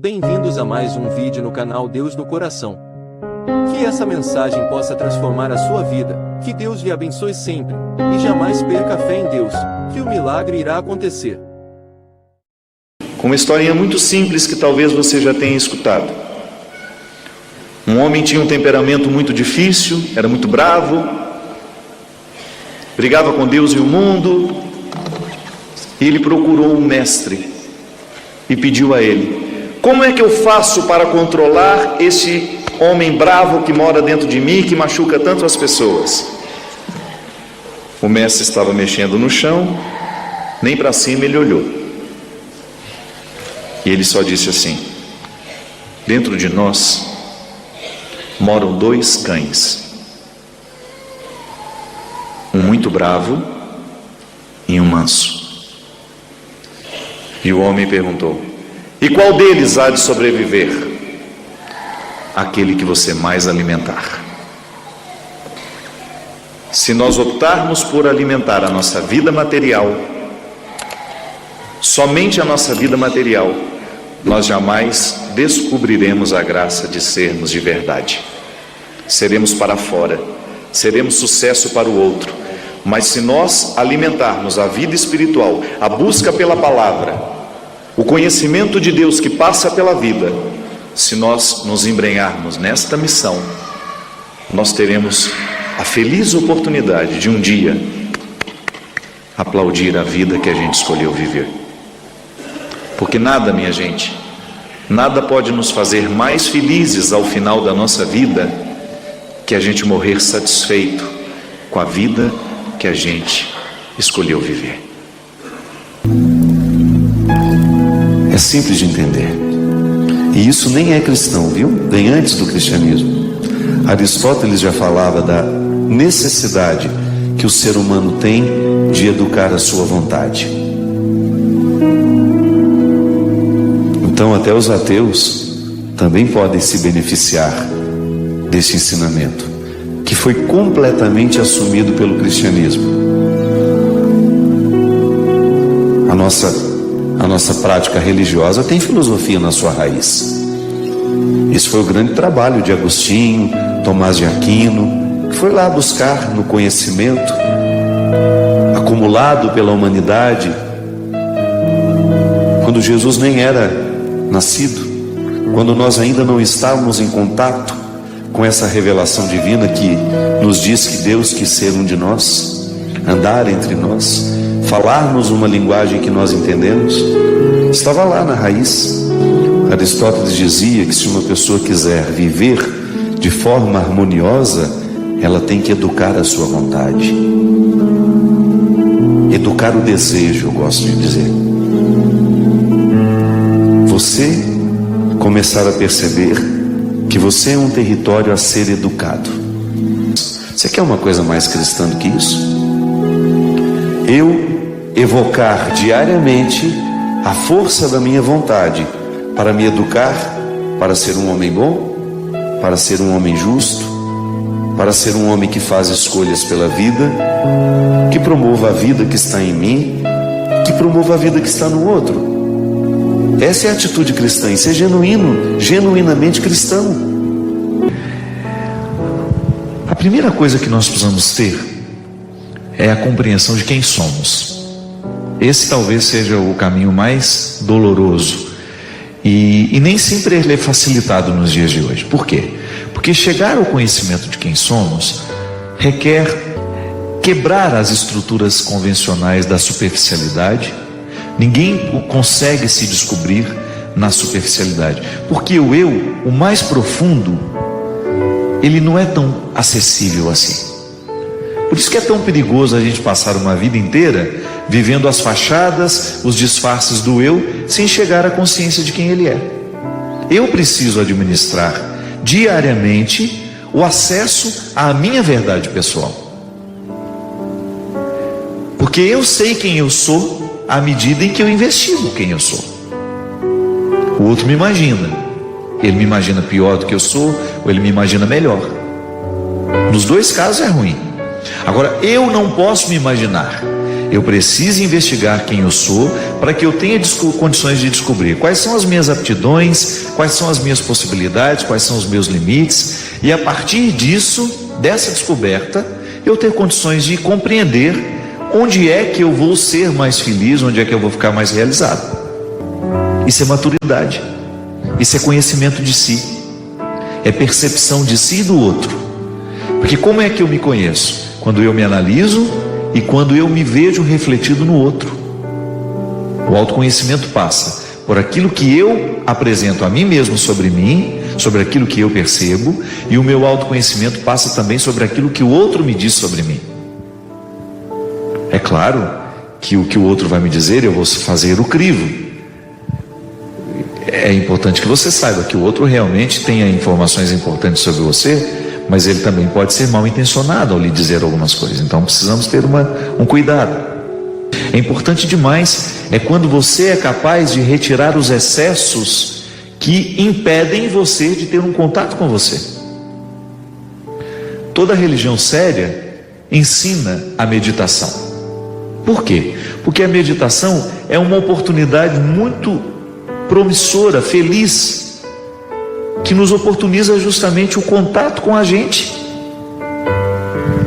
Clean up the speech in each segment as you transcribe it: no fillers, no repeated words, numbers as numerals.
Bem-vindos a mais um vídeo no canal Deus no Coração. Que essa mensagem possa transformar a sua vida, que Deus lhe abençoe sempre, e jamais perca a fé em Deus, que o milagre irá acontecer. Com uma historinha muito simples que talvez você já tenha escutado. Um homem tinha um temperamento muito difícil, era muito bravo, brigava com Deus e o mundo, e ele procurou um mestre e pediu a ele: como é que eu faço para controlar esse homem bravo que mora dentro de mim e que machuca tanto as pessoas? O mestre estava mexendo no chão, nem para cima ele olhou. E ele só disse assim: dentro de nós moram dois cães, um muito bravo e um manso. E o homem perguntou: e qual deles há de sobreviver? Aquele que você mais alimentar. Se nós optarmos por alimentar a nossa vida material, somente a nossa vida material, nós jamais descobriremos a graça de sermos de verdade. Seremos para fora, seremos sucesso para o outro. Mas se nós alimentarmos a vida espiritual, a busca pela palavra, o conhecimento de Deus que passa pela vida, se nós nos embrenharmos nesta missão, nós teremos a feliz oportunidade de um dia aplaudir a vida que a gente escolheu viver. Porque nada, minha gente, nada pode nos fazer mais felizes ao final da nossa vida que a gente morrer satisfeito com a vida que a gente escolheu viver. É simples de entender. E isso nem é cristão, viu? Vem antes do cristianismo. Aristóteles já falava da necessidade que o ser humano tem de educar a sua vontade. Então até os ateus também podem se beneficiar desse ensinamento, que foi completamente assumido pelo cristianismo. A nossa prática religiosa tem filosofia na sua raiz. Esse foi o grande trabalho de Agostinho, Tomás de Aquino, que foi lá buscar no conhecimento acumulado pela humanidade, quando Jesus nem era nascido, quando nós ainda não estávamos em contato com essa revelação divina que nos diz que Deus quis ser um de nós, andar entre nós, falar-nos uma linguagem que nós entendemos. Estava lá na raiz. Aristóteles dizia que se uma pessoa quiser viver de forma harmoniosa, ela tem que educar a sua vontade, educar o desejo, eu gosto de dizer. Você começar a perceber que você é um território a ser educado. Você quer uma coisa mais cristã do que isso? Eu evocar diariamente a força da minha vontade para me educar, para ser um homem bom, para ser um homem justo, para ser um homem que faz escolhas pela vida, que promova a vida que está em mim, que promova a vida que está no outro. Essa é a atitude cristã, e ser genuíno, genuinamente cristão. A primeira coisa que nós precisamos ter é a compreensão de quem somos. Esse talvez seja o caminho mais doloroso e nem sempre ele é facilitado nos dias de hoje. Por quê? Porque chegar ao conhecimento de quem somos requer quebrar as estruturas convencionais da superficialidade. Ninguém consegue se descobrir na superficialidade, porque o eu, o mais profundo, ele não é tão acessível assim. Por isso que é tão perigoso a gente passar uma vida inteira vivendo as fachadas, os disfarces do eu, sem chegar à consciência de quem ele é. Eu preciso administrar diariamente o acesso à minha verdade pessoal, porque eu sei quem eu sou à medida em que eu investigo quem eu sou. O outro me imagina, ele me imagina pior do que eu sou, ou ele me imagina melhor. Nos dois casos é ruim. Agora, eu não posso me imaginar. Eu preciso investigar quem eu sou para que eu tenha condições de descobrir quais são as minhas aptidões, quais são as minhas possibilidades, quais são os meus limites, e a partir disso, dessa descoberta, eu ter condições de compreender onde é que eu vou ser mais feliz, onde é que eu vou ficar mais realizado. Isso é maturidade, isso é conhecimento de si, é percepção de si e do outro. Porque como é que eu me conheço? Quando eu me analiso e quando eu me vejo refletido no outro. O autoconhecimento passa por aquilo que eu apresento a mim mesmo sobre mim, sobre aquilo que eu percebo, e o meu autoconhecimento passa também sobre aquilo que o outro me diz sobre mim. É claro que o que o outro vai me dizer, eu vou fazer o crivo. É importante que você saiba que o outro realmente tenha informações importantes sobre você, mas ele também pode ser mal intencionado ao lhe dizer algumas coisas. Então precisamos ter um cuidado. É importante demais, é quando você é capaz de retirar os excessos que impedem você de ter um contato com você. Toda religião séria ensina a meditação. Por quê? Porque a meditação é uma oportunidade muito promissora, feliz, que nos oportuniza justamente o contato com a gente.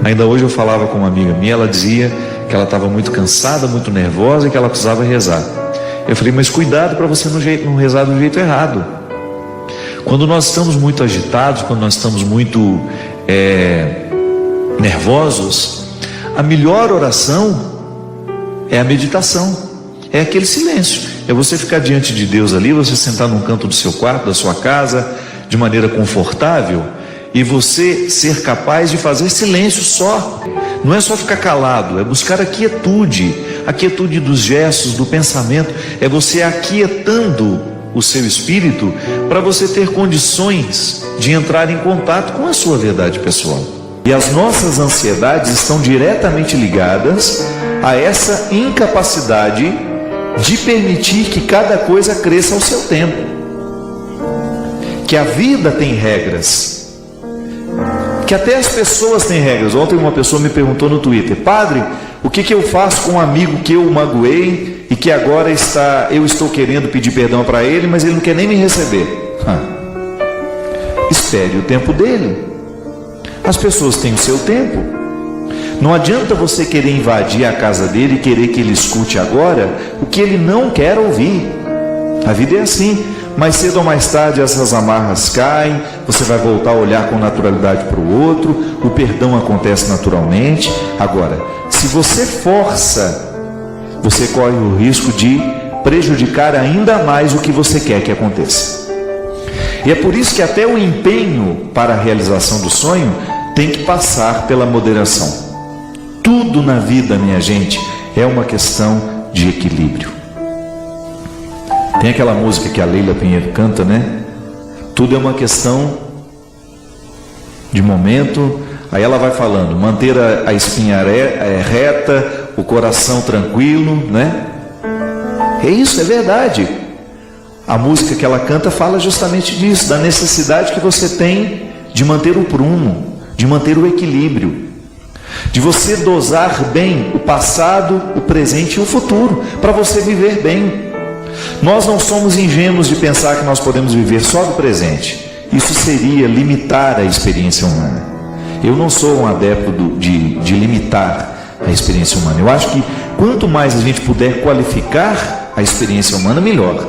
Ainda hoje eu falava com uma amiga minha, ela dizia que ela estava muito cansada, muito nervosa e que ela precisava rezar. Eu falei, mas cuidado para você não rezar do jeito errado. Quando nós estamos muito agitados, quando nós estamos muito nervosos, a melhor oração é a meditação. É aquele silêncio, é você ficar diante de Deus ali, você sentar num canto do seu quarto, da sua casa, de maneira confortável, e você ser capaz de fazer silêncio só. Não é só ficar calado, é buscar a quietude dos gestos, do pensamento, é você aquietando o seu espírito para você ter condições de entrar em contato com a sua verdade pessoal. E as nossas ansiedades estão diretamente ligadas a essa incapacidade de permitir que cada coisa cresça ao seu tempo, que a vida tem regras, que até as pessoas têm regras. Ontem uma pessoa me perguntou no Twitter: padre, o que eu faço com um amigo que eu magoei e que agora eu estou querendo pedir perdão para ele, mas ele não quer nem me receber? Espere o tempo dele. As pessoas têm o seu tempo. Não adianta você querer invadir a casa dele e querer que ele escute agora o que ele não quer ouvir. A vida é assim. Mais cedo ou mais tarde essas amarras caem, você vai voltar a olhar com naturalidade para o outro, o perdão acontece naturalmente. Agora, se você força, você corre o risco de prejudicar ainda mais o que você quer que aconteça. E é por isso que até o empenho para a realização do sonho tem que passar pela moderação. Tudo na vida, minha gente, é uma questão de equilíbrio. Tem aquela música que a Leila Pinheiro canta, né? Tudo é uma questão de momento. Aí ela vai falando, manter a espinha reta, o coração tranquilo, né? É isso, é verdade. A música que ela canta fala justamente disso, da necessidade que você tem de manter o prumo, de manter o equilíbrio, de você dosar bem o passado, o presente e o futuro, para você viver bem. Nós não somos ingênuos de pensar que nós podemos viver só do presente. Isso seria limitar a experiência humana. Eu não sou um adepto de limitar a experiência humana. Eu acho que quanto mais a gente puder qualificar a experiência humana, melhor.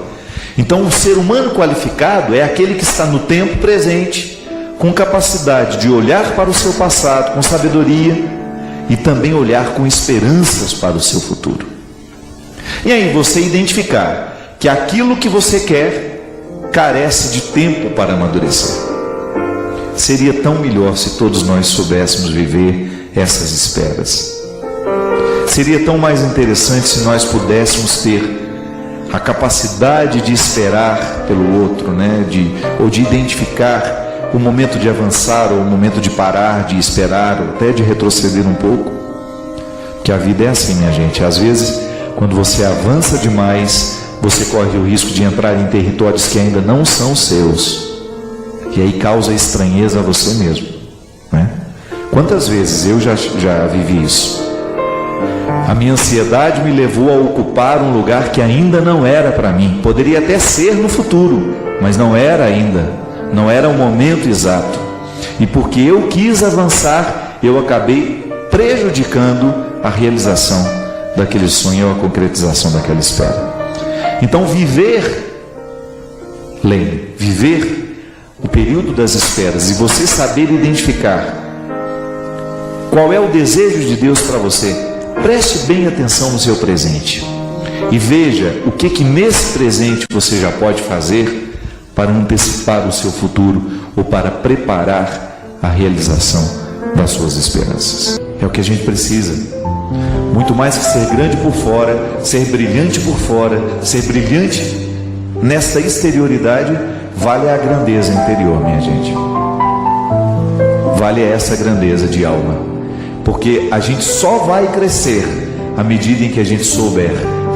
Então, o ser humano qualificado é aquele que está no tempo presente, com capacidade de olhar para o seu passado com sabedoria e também olhar com esperanças para o seu futuro. E aí você identificar que aquilo que você quer carece de tempo para amadurecer. Seria tão melhor se todos nós soubéssemos viver essas esperas. Seria tão mais interessante se nós pudéssemos ter a capacidade de esperar pelo outro, né? Ou de identificar o momento de avançar, ou o momento de parar, de esperar, ou até de retroceder um pouco. Que a vida é assim, minha gente. Às vezes, quando você avança demais, você corre o risco de entrar em territórios que ainda não são seus. E aí causa estranheza a você mesmo, né? Quantas vezes eu já vivi isso? A minha ansiedade me levou a ocupar um lugar que ainda não era para mim. Poderia até ser no futuro, mas não era ainda. Não era o momento exato. E porque eu quis avançar, eu acabei prejudicando a realização daquele sonho ou a concretização daquela espera. Então viver o período das esperas e você saber identificar qual é o desejo de Deus para você, preste bem atenção no seu presente e veja o que nesse presente você já pode fazer para antecipar o seu futuro ou para preparar a realização das suas esperanças. É o que a gente precisa. Muito mais que ser grande por fora, ser brilhante por fora, ser brilhante nesta exterioridade, vale a grandeza interior, minha gente. Vale essa grandeza de alma. Porque a gente só vai crescer à medida em que a gente souber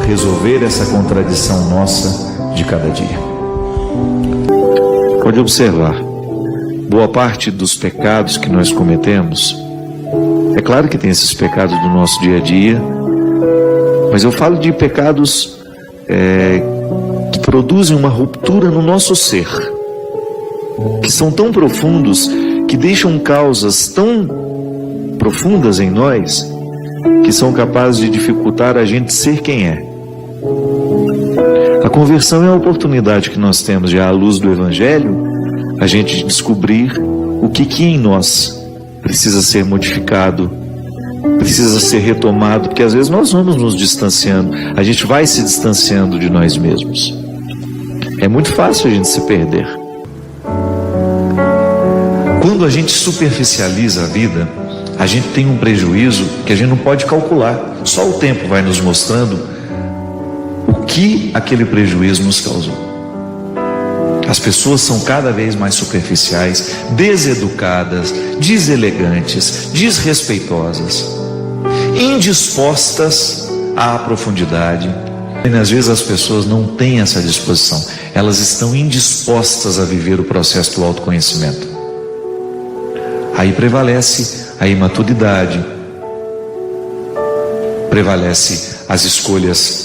resolver essa contradição nossa de cada dia. Pode observar, boa parte dos pecados que nós cometemos, é claro que tem esses pecados do nosso dia a dia, mas eu falo de pecados que produzem uma ruptura no nosso ser, que são tão profundos, que deixam causas tão profundas em nós, que são capazes de dificultar a gente ser quem é. A conversão é a oportunidade que nós temos, já à luz do Evangelho, a gente descobrir o que em nós precisa ser modificado, precisa ser retomado, porque às vezes nós vamos nos distanciando, a gente vai se distanciando de nós mesmos. É muito fácil a gente se perder. Quando a gente superficializa a vida, a gente tem um prejuízo que a gente não pode calcular. Só o tempo vai nos mostrando o que aquele prejuízo nos causou. As pessoas são cada vez mais superficiais, deseducadas, deselegantes, desrespeitosas, indispostas à profundidade. E às vezes as pessoas não têm essa disposição, elas estão indispostas a viver o processo do autoconhecimento. Aí prevalece a imaturidade, prevalecem as escolhas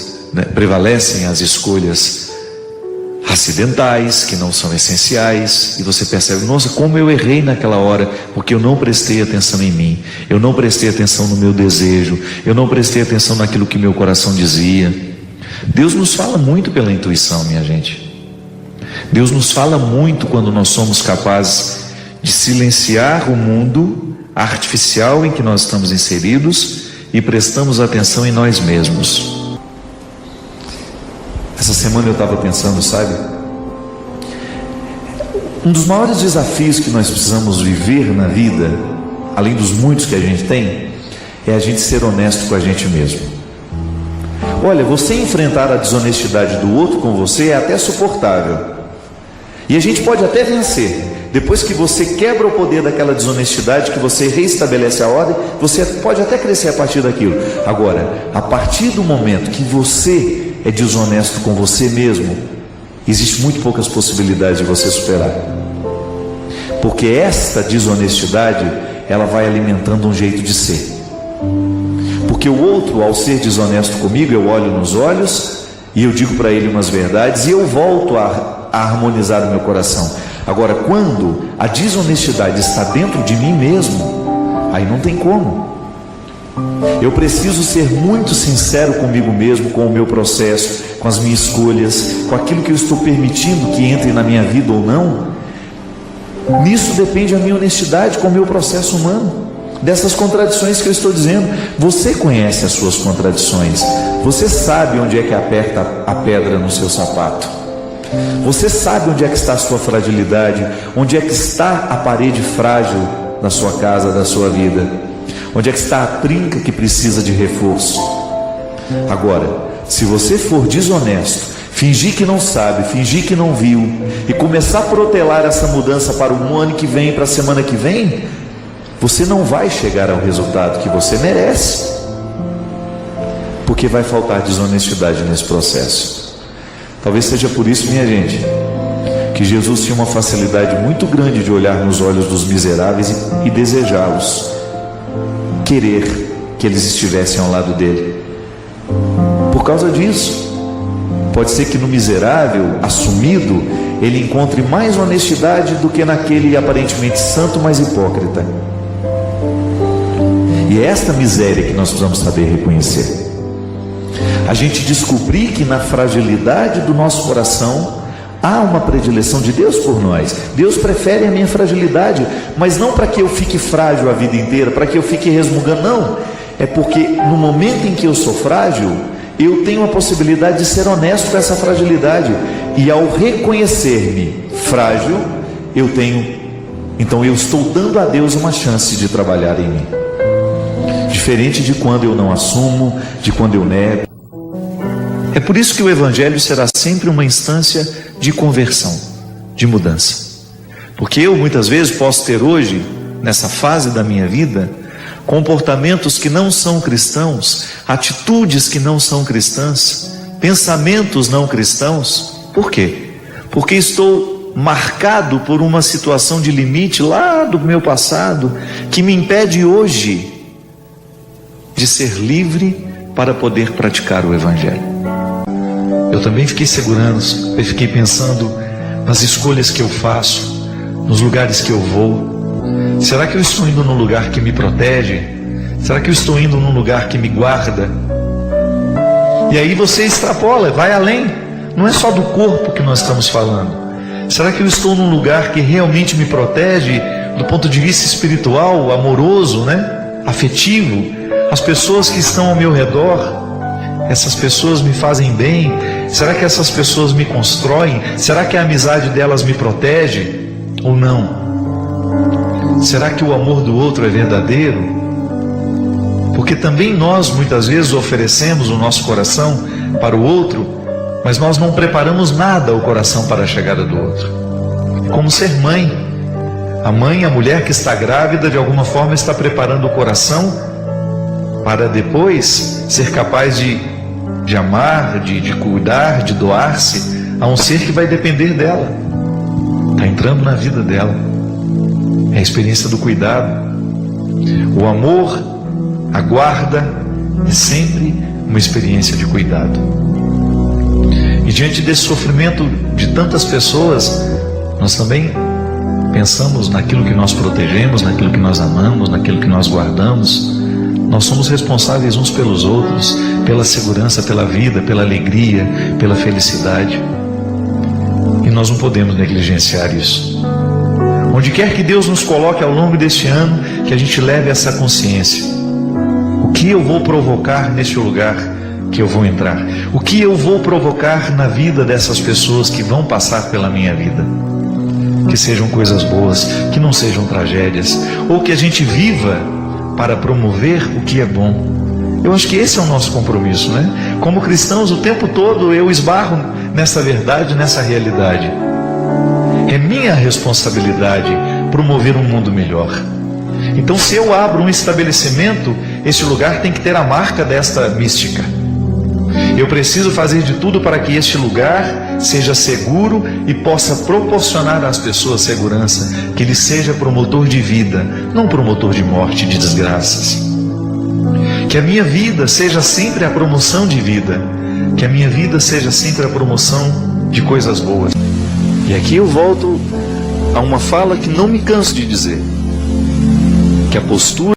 acidentais, que não são essenciais, e você percebe, nossa, como eu errei naquela hora, porque eu não prestei atenção em mim, eu não prestei atenção no meu desejo, eu não prestei atenção naquilo que meu coração dizia. Deus nos fala muito pela intuição, minha gente. Deus nos fala muito quando nós somos capazes de silenciar o mundo artificial em que nós estamos inseridos e prestamos atenção em nós mesmos. Essa semana eu estava pensando, sabe? Um dos maiores desafios que nós precisamos viver na vida, além dos muitos que a gente tem, é a gente ser honesto com a gente mesmo. Olha, você enfrentar a desonestidade do outro com você é até suportável. E a gente pode até vencer. Depois que você quebra o poder daquela desonestidade, que você reestabelece a ordem, você pode até crescer a partir daquilo. Agora, a partir do momento que você é desonesto com você mesmo, existe muito poucas possibilidades de você superar. Porque esta desonestidade, ela vai alimentando um jeito de ser. Porque o outro, ao ser desonesto comigo, eu olho nos olhos e eu digo para ele umas verdades e eu volto a harmonizar o meu coração. Agora, quando a desonestidade está dentro de mim mesmo, aí não tem como. Eu preciso ser muito sincero comigo mesmo, com o meu processo, com as minhas escolhas, com aquilo que eu estou permitindo que entre na minha vida ou não. Nisso depende a minha honestidade com o meu processo humano, dessas contradições que eu estou dizendo. Você conhece as suas contradições, você sabe onde é que aperta a pedra no seu sapato. Você sabe onde é que está a sua fragilidade, onde é que está a parede frágil da sua casa, da sua vida, onde é que está a trinca que precisa de reforço. Agora, se você for desonesto, fingir que não sabe, fingir que não viu e começar a protelar essa mudança para o ano que vem, para a semana que vem, você não vai chegar ao resultado que você merece, porque vai faltar desonestidade nesse processo. Talvez seja por isso, minha gente, que Jesus tinha uma facilidade muito grande de olhar nos olhos dos miseráveis e desejá-los, querer que eles estivessem ao lado dele. por causa disso. Pode ser que no miserável, assumido, ele encontre mais honestidade do que naquele aparentemente santo, mas hipócrita. E é esta miséria que nós precisamos saber reconhecer. A gente descobrir que na fragilidade do nosso coração há uma predileção de Deus por nós. Deus prefere a minha fragilidade, mas não para que eu fique frágil a vida inteira, para que eu fique resmungando, não. É porque no momento em que eu sou frágil, eu tenho a possibilidade de ser honesto com essa fragilidade. E ao reconhecer-me frágil, então eu estou dando a Deus uma chance de trabalhar em mim. Diferente de quando eu não assumo, de quando eu nego. É por isso que o Evangelho será sempre uma instância de conversão, de mudança. Porque eu muitas vezes posso ter hoje, nessa fase da minha vida, comportamentos que não são cristãos, atitudes que não são cristãs, pensamentos não cristãos. Por quê? Porque estou marcado por uma situação de limite lá do meu passado, que me impede hoje de ser livre para poder praticar o Evangelho. Eu também fiquei fiquei pensando nas escolhas que eu faço, nos lugares que eu vou. Será que eu estou indo num lugar que me protege? Será que eu estou indo num lugar que me guarda? E aí você extrapola, vai além. Não é só do corpo que nós estamos falando. Será que eu estou num lugar que realmente me protege do ponto de vista espiritual, amoroso, afetivo? As pessoas que estão ao meu redor, essas pessoas me fazem bem? Será que essas pessoas me constroem? Será que a amizade delas me protege ou não? Será que o amor do outro é verdadeiro? Porque também nós muitas vezes oferecemos o nosso coração para o outro, mas nós não preparamos nada o coração para a chegada do outro. Como ser mãe. A mulher que está grávida, de alguma forma está preparando o coração para depois ser capaz de amar, de cuidar, de doar-se a um ser que vai depender dela. Está entrando na vida dela. É a experiência do cuidado. O amor, a guarda, é sempre uma experiência de cuidado. E diante desse sofrimento de tantas pessoas, nós também pensamos naquilo que nós protegemos, naquilo que nós amamos, naquilo que nós guardamos. Nós somos responsáveis uns pelos outros, pela segurança, pela vida, pela alegria, pela felicidade. E nós não podemos negligenciar isso. Onde quer que Deus nos coloque ao longo deste ano, que a gente leve essa consciência. O que eu vou provocar neste lugar que eu vou entrar? O que eu vou provocar na vida dessas pessoas que vão passar pela minha vida? Que sejam coisas boas, que não sejam tragédias, ou que a gente viva para promover o que é bom. Eu acho que esse é o nosso compromisso, Como cristãos, o tempo todo eu esbarro nessa verdade, nessa realidade. É minha responsabilidade promover um mundo melhor. Então, se eu abro um estabelecimento, esse lugar tem que ter a marca desta mística. Eu preciso fazer de tudo para que este lugar seja seguro e possa proporcionar às pessoas segurança, que ele seja promotor de vida, não promotor de morte, de desgraças. Que a minha vida seja sempre a promoção de vida, que a minha vida seja sempre a promoção de coisas boas. E aqui eu volto a uma fala que não me canso de dizer, que a postura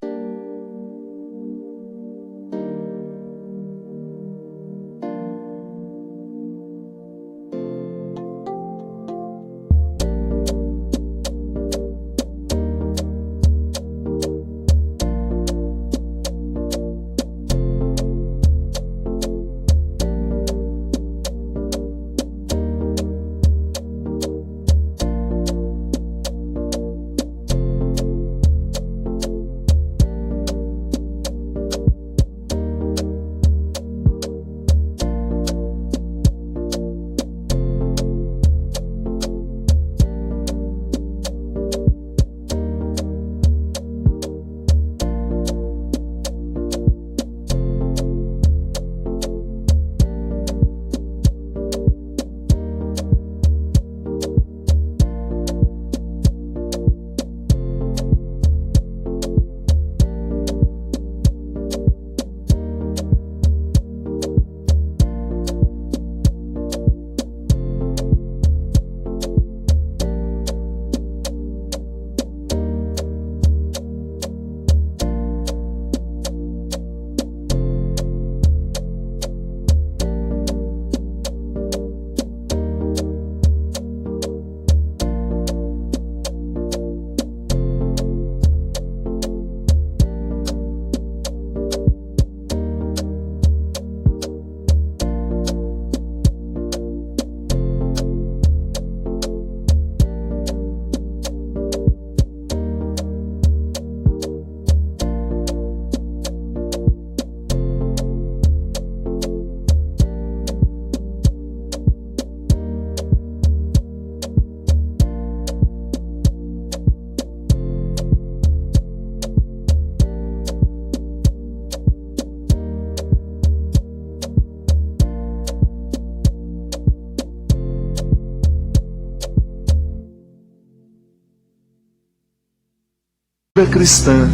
cristã,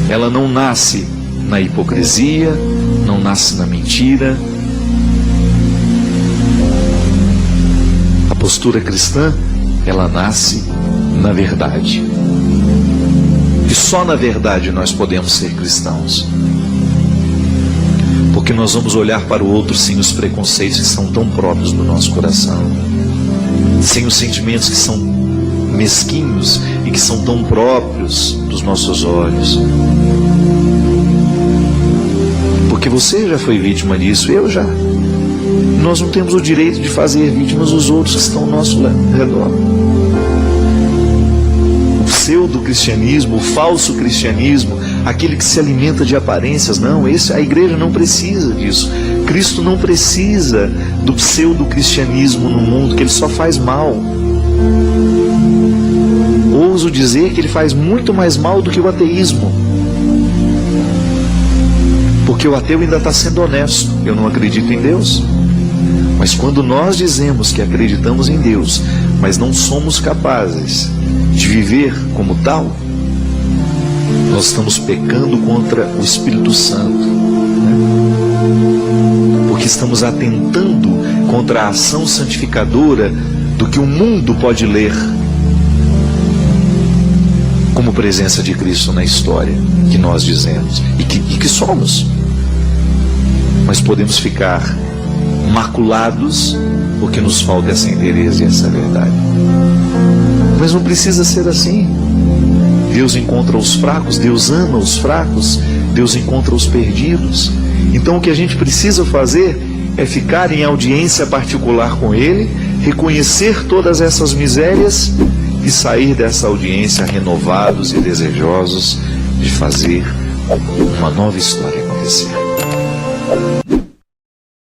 ela não nasce na hipocrisia, não nasce na mentira. A postura cristã, ela nasce na verdade. E só na verdade nós podemos ser cristãos. Porque nós vamos olhar para o outro sem os preconceitos que são tão próprios do nosso coração, sem os sentimentos que são mesquinhos e que são tão próprios dos nossos olhos. Porque você já foi vítima disso, eu já. Nós não temos o direito de fazer vítimas os outros que estão ao nosso redor. O pseudo-cristianismo, o falso cristianismo, aquele que se alimenta de aparências, não, a igreja não precisa disso. Cristo não precisa do pseudo-cristianismo no mundo, que ele só faz mal. Ouso dizer que ele faz muito mais mal do que o ateísmo. Porque o ateu ainda está sendo honesto. Eu não acredito em Deus. Mas quando nós dizemos que acreditamos em Deus, mas não somos capazes de viver como tal, nós estamos pecando contra o Espírito Santo, né? Porque estamos atentando contra a ação santificadora do que o mundo pode ler como presença de Cristo na história, que nós dizemos e que somos. Mas podemos ficar maculados porque nos falta essa inteireza e essa verdade. Mas não precisa ser assim. Deus encontra os fracos, Deus ama os fracos, Deus encontra os perdidos. Então o que a gente precisa fazer é ficar em audiência particular com Ele, reconhecer todas essas misérias e sair dessa audiência renovados e desejosos de fazer uma nova história acontecer.